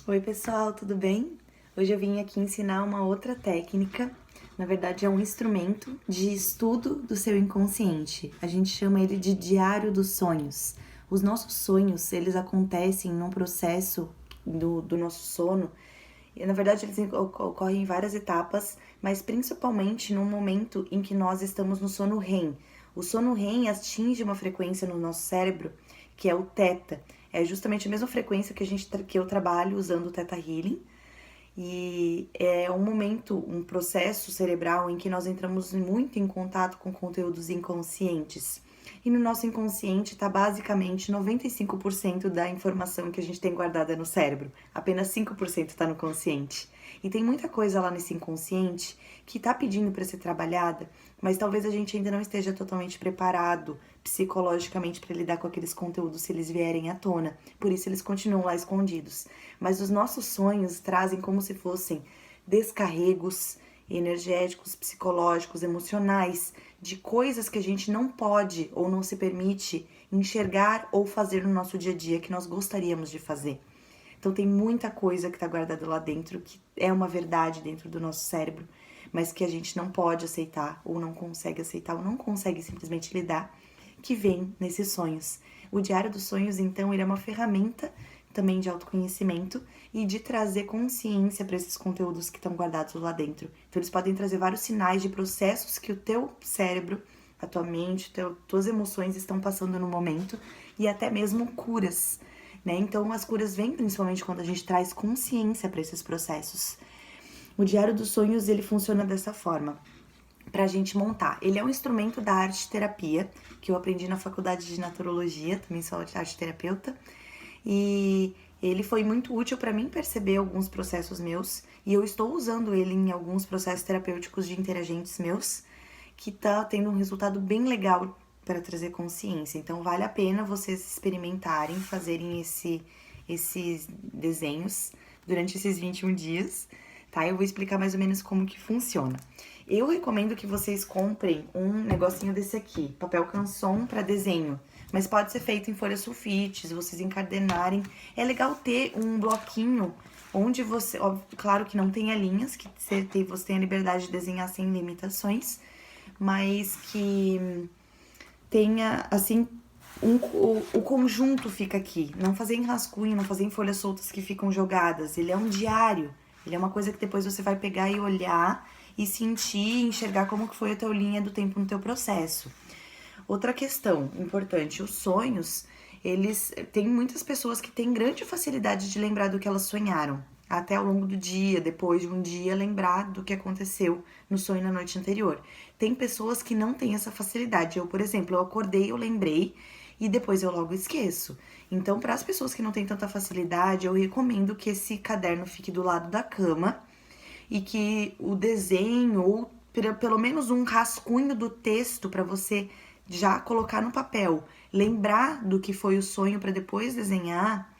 Oi pessoal, tudo bem? Hoje eu vim aqui ensinar uma outra técnica, na verdade é um instrumento de estudo do seu inconsciente. A gente chama ele de diário dos sonhos. Os nossos sonhos, eles acontecem num processo do nosso sono, e na verdade eles ocorrem em várias etapas, mas principalmente no momento em que nós estamos no sono REM. O sono REM atinge uma frequência no nosso cérebro que é o Theta. É justamente a mesma frequência que eu trabalho usando o Theta Healing. E é um momento, um processo cerebral em que nós entramos muito em contato com conteúdos inconscientes. E no nosso inconsciente está basicamente 95% da informação que a gente tem guardada no cérebro. Apenas 5% está no consciente. E tem muita coisa lá nesse inconsciente que está pedindo para ser trabalhada, mas talvez a gente ainda não esteja totalmente preparado psicologicamente para lidar com aqueles conteúdos se eles vierem à tona. Por isso eles continuam lá escondidos. Mas os nossos sonhos trazem como se fossem descarregos energéticos, psicológicos, emocionais, de coisas que a gente não pode ou não se permite enxergar ou fazer no nosso dia a dia que nós gostaríamos de fazer. Então tem muita coisa que está guardada lá dentro, que é uma verdade dentro do nosso cérebro, mas que a gente não pode aceitar, ou não consegue aceitar, ou não consegue simplesmente lidar, que vem nesses sonhos. O Diário dos Sonhos, então, ele é uma ferramenta também de autoconhecimento e de trazer consciência para esses conteúdos que estão guardados lá dentro. Então, eles podem trazer vários sinais de processos que o teu cérebro, a tua mente, tuas emoções estão passando no momento e até mesmo curas, né? Então, as curas vêm principalmente quando a gente traz consciência para esses processos. O Diário dos Sonhos, ele funciona dessa forma, pra gente montar. Ele é um instrumento da arte terapia, que eu aprendi na faculdade de naturologia, também sou arte terapeuta, e ele foi muito útil para mim perceber alguns processos meus, e eu estou usando ele em alguns processos terapêuticos de interagentes meus, que tá tendo um resultado bem legal para trazer consciência. Então vale a pena vocês experimentarem, fazerem esses desenhos durante esses 21 dias, tá? Eu vou explicar mais ou menos como que funciona. Eu recomendo que vocês comprem um negocinho desse aqui, papel canson para desenho, mas pode ser feito em folha sulfite, se vocês encadenarem. É legal ter um bloquinho onde você, óbvio, claro que não tenha linhas, que você tem a liberdade de desenhar sem limitações, mas que tenha, assim, o conjunto fica aqui. Não fazer em rascunho, não fazer em folhas soltas que ficam jogadas. Ele é um diário, ele é uma coisa que depois você vai pegar e olhar e sentir, enxergar como que foi a tua linha do tempo no teu processo. Outra questão importante, os sonhos, eles tem muitas pessoas que têm grande facilidade de lembrar do que elas sonharam, até ao longo do dia, depois de um dia, lembrar do que aconteceu no sonho na noite anterior. Tem pessoas que não têm essa facilidade. Eu, por exemplo, eu acordei, eu lembrei e depois eu logo esqueço. Então, para as pessoas que não têm tanta facilidade, eu recomendo que esse caderno fique do lado da cama e que o desenho ou pelo menos um rascunho do texto para você já colocar no papel, lembrar do que foi o sonho para depois desenhar,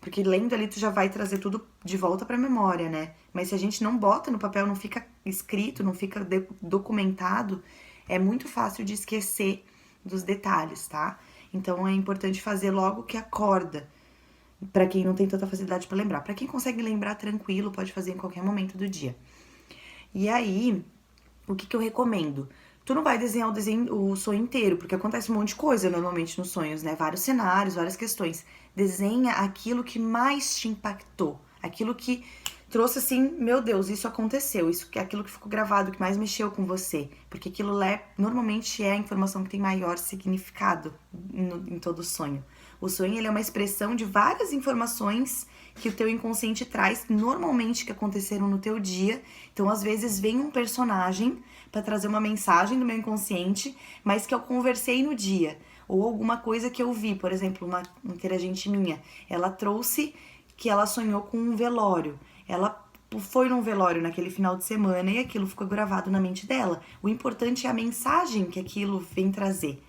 porque lendo ali tu já vai trazer tudo de volta para a memória, né? Mas se a gente não bota no papel, não fica escrito, não fica documentado, é muito fácil de esquecer dos detalhes, tá? Então é importante fazer logo que acorda. Para quem não tem tanta facilidade para lembrar. Para quem consegue lembrar tranquilo, pode fazer em qualquer momento do dia. E aí, o que eu recomendo? Tu não vai desenhar o sonho inteiro, porque acontece um monte de coisa normalmente nos sonhos, né? Vários cenários, várias questões. Desenha aquilo que mais te impactou, aquilo que trouxe assim, meu Deus, isso aconteceu, isso que aquilo que ficou gravado, que mais mexeu com você, porque aquilo normalmente é a informação que tem maior significado em todo sonho. O sonho, ele é uma expressão de várias informações que o teu inconsciente traz, normalmente que aconteceram no teu dia. Então, às vezes, vem um personagem para trazer uma mensagem do meu inconsciente, mas que eu conversei no dia. Ou alguma coisa que eu vi, por exemplo, uma interagente minha, ela trouxe que ela sonhou com um velório. Ela foi num velório naquele final de semana e aquilo ficou gravado na mente dela. O importante é a mensagem que aquilo vem trazer,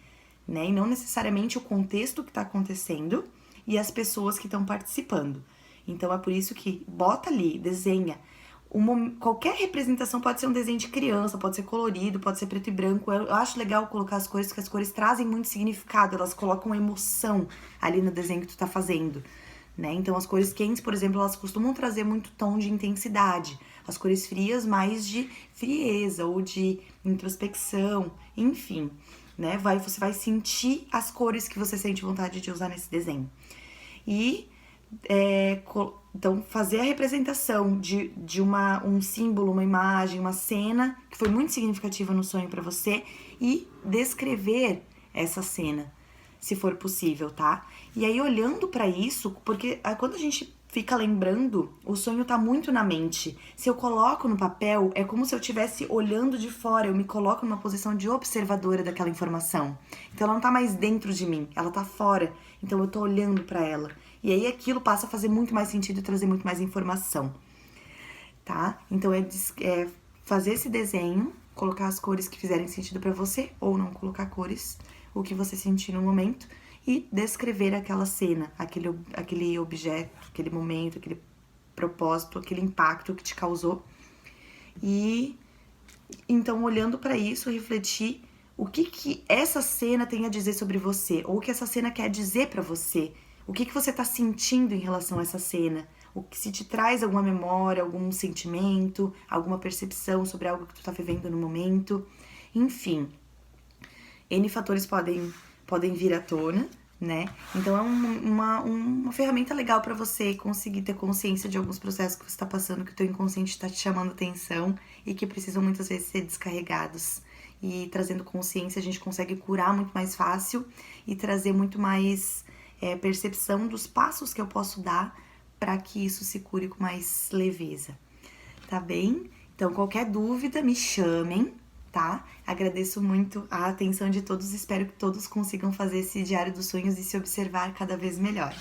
né? E não necessariamente o contexto que está acontecendo e as pessoas que estão participando. Então é por isso que bota ali, desenha. Qualquer representação pode ser um desenho de criança, pode ser colorido, pode ser preto e branco. Eu acho legal colocar as cores, porque as cores trazem muito significado, elas colocam emoção ali no desenho que tu tá fazendo, né? Então, as cores quentes, por exemplo, elas costumam trazer muito tom de intensidade. As cores frias, mais de frieza ou de introspecção, enfim, né? Você vai sentir as cores que você sente vontade de usar nesse desenho. E então, fazer a representação de um símbolo, uma imagem, uma cena que foi muito significativa no sonho para você e descrever essa cena, se for possível, tá? E aí, olhando para isso, porque quando a gente fica lembrando, o sonho tá muito na mente. Se eu coloco no papel, é como se eu estivesse olhando de fora, eu me coloco numa posição de observadora daquela informação. Então, ela não tá mais dentro de mim, ela tá fora. Então, eu tô olhando para ela. E aí, aquilo passa a fazer muito mais sentido e trazer muito mais informação, tá? Então, é fazer esse desenho, colocar as cores que fizerem sentido para você, ou não colocar cores, o que você sentir no momento, e descrever aquela cena, aquele objeto, aquele momento, aquele propósito, aquele impacto que te causou. E então, olhando para isso, refletir o que essa cena tem a dizer sobre você, ou o que essa cena quer dizer para você, o que você tá sentindo em relação a essa cena, o que se te traz alguma memória, algum sentimento, alguma percepção sobre algo que tu tá vivendo no momento, enfim. N fatores podem vir à tona, né? Então é uma ferramenta legal para você conseguir ter consciência de alguns processos que você está passando, que o teu inconsciente está te chamando atenção e que precisam muitas vezes ser descarregados. E trazendo consciência a gente consegue curar muito mais fácil e trazer muito mais percepção dos passos que eu posso dar para que isso se cure com mais leveza. Tá bem? Então, qualquer dúvida, me chamem, tá? Agradeço muito a atenção de todos, espero que todos consigam fazer esse diário dos sonhos e se observar cada vez melhor.